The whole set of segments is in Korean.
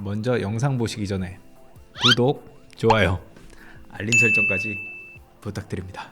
먼저 영상 보시기 전에 구독, 좋아요, 알림 설정까지 부탁드립니다.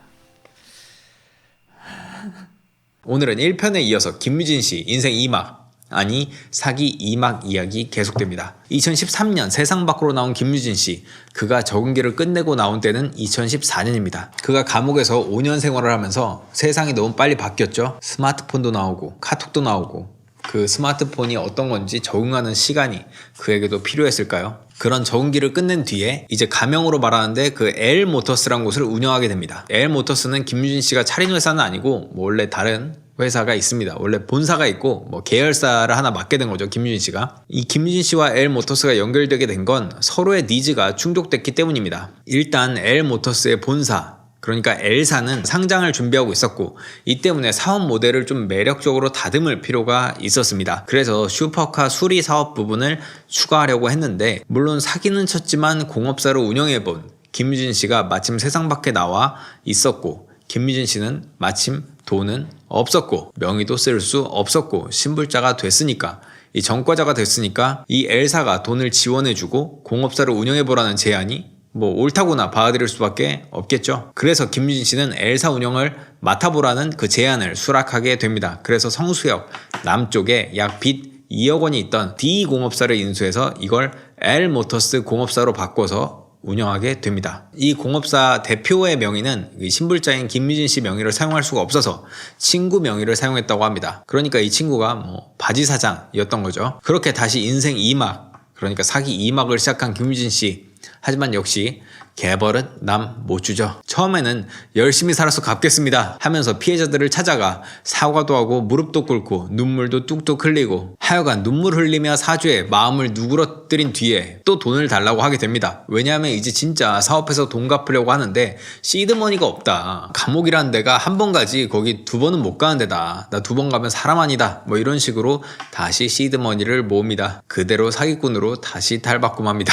오늘은 1편에 이어서 김유진 씨 인생 2막, 아니 사기 2막 이야기 계속됩니다. 2013년 세상 밖으로 나온 김유진 씨, 그가 적응기를 끝내고 나온 때는 2014년입니다. 그가 감옥에서 5년 생활을 하면서 세상이 너무 빨리 바뀌었죠. 스마트폰도 나오고 카톡도 나오고, 그 스마트폰이 어떤 건지 적응하는 시간이 그에게도 필요했을까요? 그런 적응기를 끝낸 뒤에 이제 가명으로 말하는데 그 L모터스라는 곳을 운영하게 됩니다. L모터스는 김유진 씨가 차린 회사는 아니고 원래 다른 회사가 있습니다. 원래 본사가 있고 계열사를 하나 맡게 된 거죠, 김유진 씨가. 이 김유진 씨와 L모터스가 연결되게 된 건 서로의 니즈가 충족됐기 때문입니다. 일단 L모터스의 본사, 그러니까 L사는 상장을 준비하고 있었고, 이 때문에 사업 모델을 좀 매력적으로 다듬을 필요가 있었습니다. 그래서 슈퍼카 수리 사업 부분을 추가하려고 했는데, 물론 사기는 쳤지만 공업사를 운영해본 김유진 씨가 마침 세상 밖에 나와 있었고, 김유진 씨는 마침 돈은 없었고 명의도 쓸 수 없었고 신불자가 됐으니까, 이 전과자가 됐으니까 이 L사가 돈을 지원해주고 공업사를 운영해보라는 제안이 옳다고나 받아들일 수밖에 없겠죠. 그래서 김유진 씨는 L사 운영을 맡아보라는 그 제안을 수락하게 됩니다. 그래서 성수역 남쪽에 약 빚 2억 원이 있던 D공업사를 인수해서 이걸 L모터스 공업사로 바꿔서 운영하게 됩니다. 이 공업사 대표의 명의는 신불자인 김유진 씨 명의를 사용할 수가 없어서 친구 명의를 사용했다고 합니다. 그러니까 이 친구가 바지 사장이었던 거죠. 그렇게 다시 인생 2막, 그러니까 사기 2막을 시작한 김유진 씨. 하지만 역시 개벌은 남 못 주죠. 처음에는 열심히 살아서 갚겠습니다 하면서 피해자들을 찾아가 사과도 하고 무릎도 꿇고 눈물도 뚝뚝 흘리고, 하여간 눈물 흘리며 사죄에 마음을 누그러뜨린 뒤에 또 돈을 달라고 하게 됩니다. 왜냐하면 이제 진짜 사업해서 돈 갚으려고 하는데 시드머니가 없다. 감옥이란 데가 한 번 가지 거기 두 번은 못 가는 데다. 나 두 번 가면 사람 아니다. 이런 식으로 다시 시드머니를 모읍니다. 그대로 사기꾼으로 다시 탈바꿈합니다.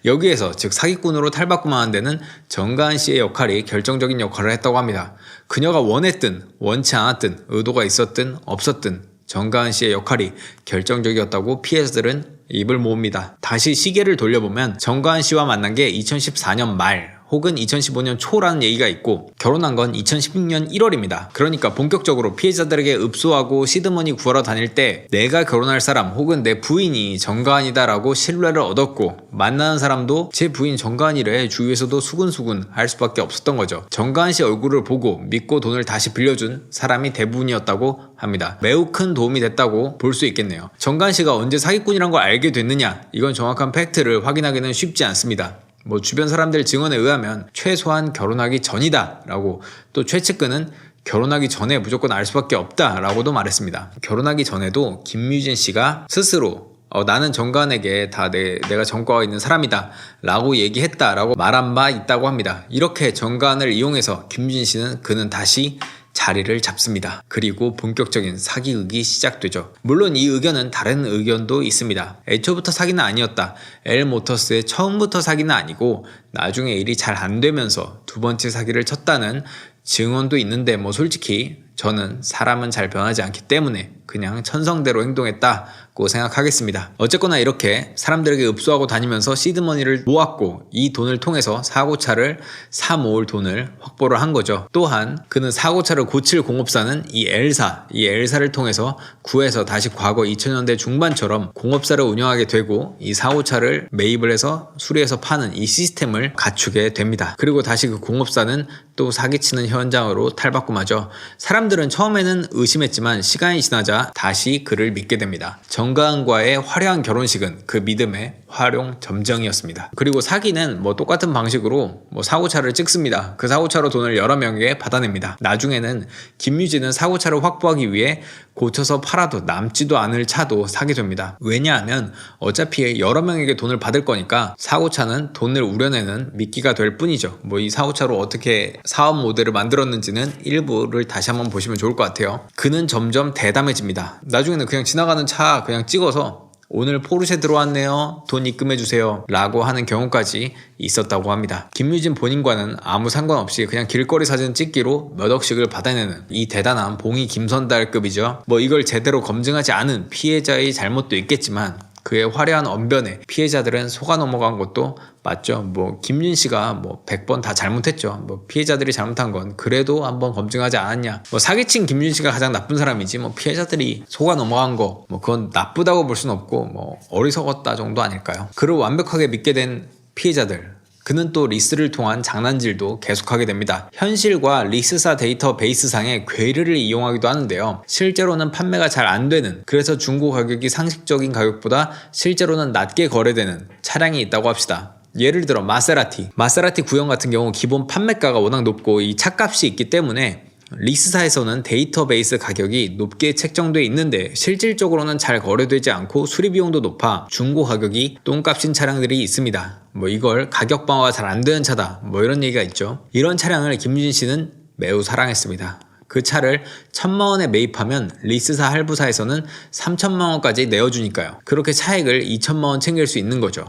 여기에서 즉 사기꾼으로 탈바꿈하는 데는 정가은 씨의 역할이 결정적인 역할을 했다고 합니다. 그녀가 원했든 원치 않았든 의도가 있었든 없었든 정가은 씨의 역할이 결정적이었다고 피해자들은 입을 모읍니다. 다시 시계를 돌려보면 정가은 씨와 만난 게 2014년 말 혹은 2015년 초라는 얘기가 있고, 결혼한 건 2016년 1월입니다. 그러니까 본격적으로 피해자들에게 읍소하고 시드머니 구하러 다닐 때 내가 결혼할 사람 혹은 내 부인이 정가은이다 라고 신뢰를 얻었고, 만나는 사람도 제 부인 정가은이래 주위에서도 수근수근 할 수밖에 없었던 거죠. 정가은 씨 얼굴을 보고 믿고 돈을 다시 빌려준 사람이 대부분이었다고 합니다. 매우 큰 도움이 됐다고 볼 수 있겠네요. 정가은 씨가 언제 사기꾼이란 걸 알게 됐느냐, 이건 정확한 팩트를 확인하기는 쉽지 않습니다. 주변 사람들 증언에 의하면 최소한 결혼하기 전이다 라고, 또 최측근은 결혼하기 전에 무조건 알 수밖에 없다 라고도 말했습니다. 결혼하기 전에도 김유진 씨가 스스로 나는 정가은에게 다 내가 전과가 있는 사람이다 라고 얘기했다 라고 말한 바 있다고 합니다. 이렇게 정가은을 이용해서 김유진 씨는 그는 다시 자리를 잡습니다. 그리고 본격적인 사기극이 시작되죠. 물론 이 의견은 다른 의견도 있습니다. 애초부터 사기는 아니었다. L모터스의 처음부터 사기는 아니고 나중에 일이 잘 안 되면서 두 번째 사기를 쳤다는 증언도 있는데 솔직히 저는 사람은 잘 변하지 않기 때문에 그냥 천성대로 행동했다고 생각하겠습니다. 어쨌거나 이렇게 사람들에게 읍소하고 다니면서 시드머니를 모았고, 이 돈을 통해서 사고차를 사 모을 돈을 확보를 한 거죠. 또한 그는 사고차를 고칠 공업사는 이 L사를 통해서 구해서 다시 과거 2000년대 중반처럼 공업사를 운영하게 되고, 이 사고차를 매입을 해서 수리해서 파는 이 시스템을 갖추게 됩니다. 그리고 다시 그 공업사는 또 사기치는 현장으로 탈바꿈하죠. 사람들은 처음에는 의심했지만 시간이 지나자 다시 그를 믿게 됩니다. 정가은과의 화려한 결혼식은 그 믿음의 활용 점정이었습니다. 그리고 사기는 똑같은 방식으로 사고차를 찍습니다. 그 사고차로 돈을 여러 명에게 받아냅니다. 나중에는 김유진은 사고차를 확보하기 위해 고쳐서 팔아도 남지도 않을 차도 사게 됩니다. 왜냐하면 어차피 여러 명에게 돈을 받을 거니까 사고차는 돈을 우려내는 미끼가 될 뿐이죠. 이 사고차로 어떻게 사업 모델을 만들었는지는 일부를 다시 한번 보시면 좋을 것 같아요. 그는 점점 대담해집니다. 나중에는 그냥 지나가는 차 그냥 찍어서 오늘 포르쉐 들어왔네요. 돈 입금해주세요. 라고 하는 경우까지 있었다고 합니다. 김유진 본인과는 아무 상관없이 그냥 길거리 사진 찍기로 몇 억씩을 받아내는 이 대단한 봉이 김선달급이죠. 이걸 제대로 검증하지 않은 피해자의 잘못도 있겠지만 그의 화려한 언변에 피해자들은 속아 넘어간 것도 맞죠. 뭐 김유진 씨가 뭐 100번 다 잘못했죠. 뭐 피해자들이 잘못한 건 그래도 한번 검증하지 않았냐. 뭐 사기친 김유진 씨가 가장 나쁜 사람이지 뭐 피해자들이 속아 넘어간 거 뭐 그건 나쁘다고 볼 수는 없고 뭐 어리석었다 정도 아닐까요? 그를 완벽하게 믿게 된 피해자들, 그는 또 리스를 통한 장난질도 계속하게 됩니다. 현실과 리스사 데이터베이스상의 괴를 이용하기도 하는데요. 실제로는 판매가 잘 안 되는, 그래서 중고 가격이 상식적인 가격보다 실제로는 낮게 거래되는 차량이 있다고 합시다. 예를 들어 마세라티 구형 같은 경우 기본 판매가가 워낙 높고 이 차값이 있기 때문에 리스사에서는 데이터베이스 가격이 높게 책정되어 있는데 실질적으로는 잘 거래되지 않고 수리비용도 높아 중고 가격이 똥값인 차량들이 있습니다. 뭐 이걸 가격 방어가 잘 안 되는 차다 뭐 이런 얘기가 있죠. 이런 차량을 김유진 씨는 매우 사랑했습니다. 그 차를 1,000만 원에 매입하면 리스사 할부사에서는 3,000만 원까지 내어주니까요. 그렇게 차액을 2,000만 원 챙길 수 있는 거죠.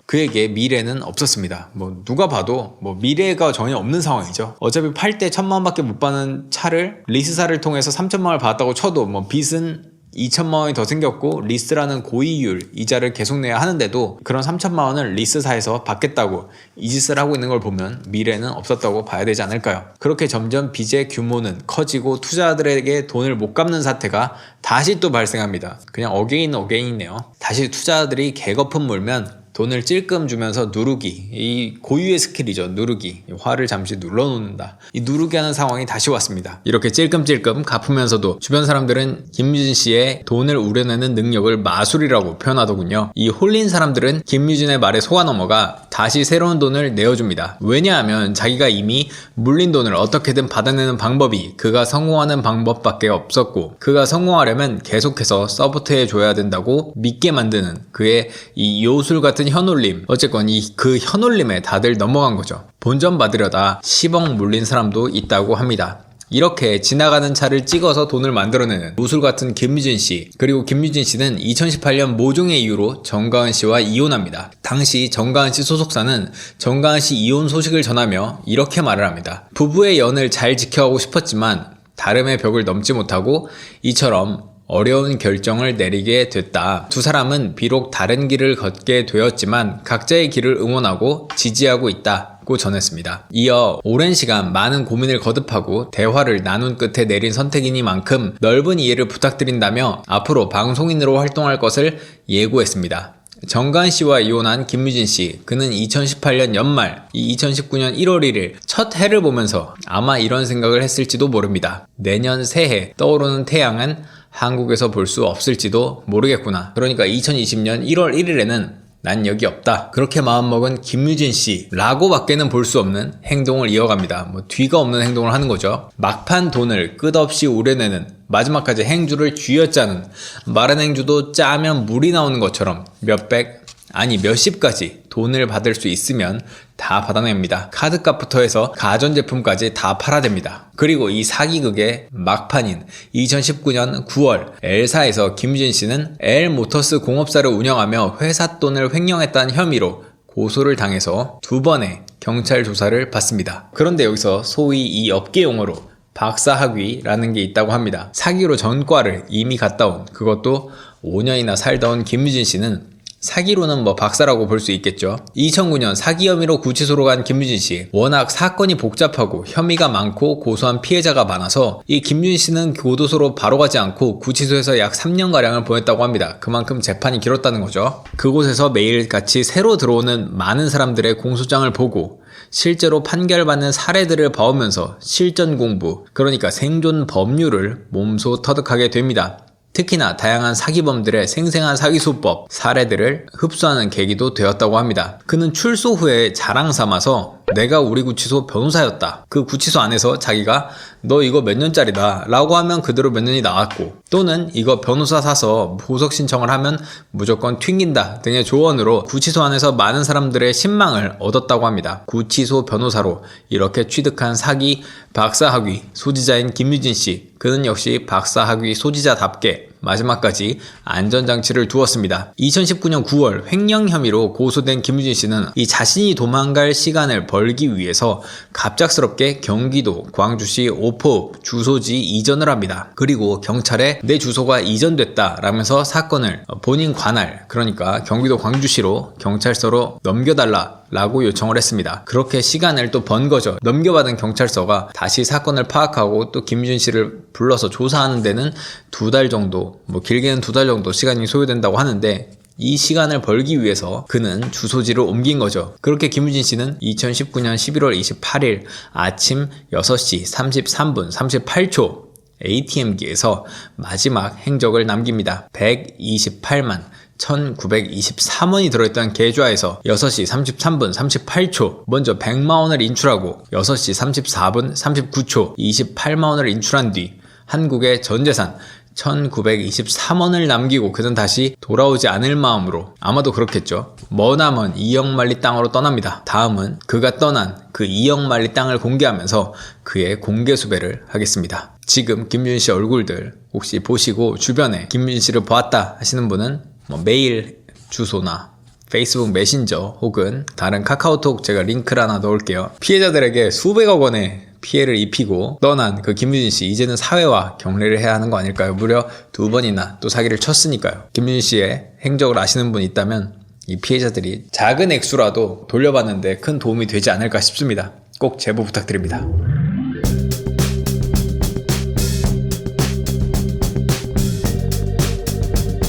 그에게 미래는 없었습니다. 뭐 누가 봐도 뭐 미래가 전혀 없는 상황이죠. 어차피 팔 때 1,000만 원밖에 못 받는 차를 리스사를 통해서 3,000만 원을 받았다고 쳐도 뭐 빚은 2,000만 원이 더 생겼고 리스라는 고이율 이자를 계속 내야 하는데도 그런 3,000만 원을 리스사에서 받겠다고 이 짓을 하고 있는 걸 보면 미래는 없었다고 봐야 되지 않을까요? 그렇게 점점 빚의 규모는 커지고 투자자들에게 돈을 못 갚는 사태가 다시 또 발생합니다. 그냥 어게인이네요. 다시 투자자들이 개거품 물면 돈을 찔끔 주면서 누르기, 이 고유의 스킬이죠. 누르기, 화를 잠시 눌러놓는다. 이 누르기 하는 상황이 다시 왔습니다. 이렇게 찔끔찔끔 갚으면서도 주변 사람들은 김유진 씨의 돈을 우려내는 능력을 마술이라고 표현하더군요. 이 홀린 사람들은 김유진의 말에 속아 넘어가 다시 새로운 돈을 내어줍니다. 왜냐하면 자기가 이미 물린 돈을 어떻게든 받아내는 방법이 그가 성공하는 방법밖에 없었고, 그가 성공하려면 계속해서 서포트해줘야 된다고 믿게 만드는 그의 이 요술 같은 현올림, 어쨌건 그 현올림에 다들 넘어간 거죠. 본전 받으려다 10억 물린 사람도 있다고 합니다. 이렇게 지나가는 차를 찍어서 돈을 만들어내는 요술 같은 김유진 씨. 그리고 김유진 씨는 2018년 모종의 이유로 정가은 씨와 이혼합니다. 당시 정가은 씨 소속사는 정가은 씨 이혼 소식을 전하며 이렇게 말을 합니다. 부부의 연을 잘 지켜가고 싶었지만 다름의 벽을 넘지 못하고 이처럼 어려운 결정을 내리게 됐다. 두 사람은 비록 다른 길을 걷게 되었지만 각자의 길을 응원하고 지지하고 있다고 전했습니다. 이어 오랜 시간 많은 고민을 거듭하고 대화를 나눈 끝에 내린 선택이니만큼 넓은 이해를 부탁드린다며 앞으로 방송인으로 활동할 것을 예고했습니다. 정가은 씨와 이혼한 김유진 씨, 그는 2018년 연말, 2019년 1월 1일 첫 해를 보면서 아마 이런 생각을 했을지도 모릅니다. 내년 새해 떠오르는 태양은 한국에서 볼 수 없을지도 모르겠구나. 그러니까 2020년 1월 1일에는 난 여기 없다. 그렇게 마음먹은 김유진 씨라고 밖에는 볼 수 없는 행동을 이어갑니다. 뭐 뒤가 없는 행동을 하는 거죠. 막판 돈을 끝없이 우려내는, 마지막까지 행주를 쥐어짜는, 마른 행주도 짜면 물이 나오는 것처럼 몇백, 아니 몇십까지 돈을 받을 수 있으면 다 받아냅니다. 카드값부터 해서 가전제품까지 다 팔아댑니다. 그리고 이 사기극의 막판인 2019년 9월 L사에서 김유진 씨는 L모터스 공업사를 운영하며 회사 돈을 횡령했다는 혐의로 고소를 당해서 2번의 경찰 조사를 받습니다. 그런데 여기서 소위 이 업계 용어로 박사학위라는 게 있다고 합니다. 사기로 전과를 이미 갔다 온, 그것도 5년이나 살다 온 김유진 씨는 사기로는 뭐 박사라고 볼 수 있겠죠. 2009년 사기 혐의로 구치소로 간 김유진 씨. 워낙 사건이 복잡하고 혐의가 많고 고소한 피해자가 많아서 이 김유진 씨는 교도소로 바로 가지 않고 구치소에서 약 3년가량을 보냈다고 합니다. 그만큼 재판이 길었다는 거죠. 그곳에서 매일같이 새로 들어오는 많은 사람들의 공소장을 보고 실제로 판결받는 사례들을 봐오면서 실전 공부, 그러니까 생존 법률을 몸소 터득하게 됩니다. 특히나 다양한 사기범들의 생생한 사기수법, 사례들을 흡수하는 계기도 되었다고 합니다. 그는 출소 후에 자랑 삼아서 내가 우리 구치소 변호사였다. 그 구치소 안에서 자기가 너 이거 몇 년짜리다 라고 하면 그대로 몇 년이 나왔고, 또는 이거 변호사 사서 보석 신청을 하면 무조건 튕긴다 등의 조언으로 구치소 안에서 많은 사람들의 신망을 얻었다고 합니다. 구치소 변호사로 이렇게 취득한 사기 박사학위 소지자인 김유진 씨, 그는 역시 박사학위 소지자답게 마지막까지 안전장치를 두었습니다. 2019년 9월 횡령 혐의로 고소된 김유진 씨는 이 자신이 도망갈 시간을 벌기 위해서 갑작스럽게 경기도 광주시 오포읍 주소지 이전을 합니다. 그리고 경찰에 내 주소가 이전됐다 라면서 사건을 본인 관할, 그러니까 경기도 광주시로 경찰서로 넘겨달라 라고 요청을 했습니다. 그렇게 시간을 또 번 거죠. 넘겨받은 경찰서가 다시 사건을 파악하고 또 김유진 씨를 불러서 조사하는 데는 2달 정도, 길게는 2달 정도 시간이 소요된다고 하는데, 이 시간을 벌기 위해서 그는 주소지를 옮긴 거죠. 그렇게 김유진 씨는 2019년 11월 28일 아침 6시 33분 38초 ATM기에서 마지막 행적을 남깁니다. 128만 1923원이 들어있던 계좌에서 6시 33분 38초 먼저 100만원을 인출하고 6시 34분 39초 28만원을 인출한 뒤 한국의 전재산 1923원을 남기고 그는 다시 돌아오지 않을 마음으로, 아마도 그렇겠죠, 머나먼 2억만리 땅으로 떠납니다. 다음은 그가 떠난 그 2억만리 땅을 공개하면서 그의 공개 수배를 하겠습니다. 지금 김유진 씨 얼굴들 혹시 보시고 주변에 김유진 씨를 보았다 하시는 분은 메일 주소나 페이스북 메신저 혹은 다른 카카오톡 제가 링크를 하나 넣을게요. 피해자들에게 수백억 원의 피해를 입히고 떠난 그 김유진 씨, 이제는 사회와 경례를 해야 하는 거 아닐까요? 무려 2번이나 또 사기를 쳤으니까요. 김유진 씨의 행적을 아시는 분 있다면 이 피해자들이 작은 액수라도 돌려받는데 큰 도움이 되지 않을까 싶습니다. 꼭 제보 부탁드립니다.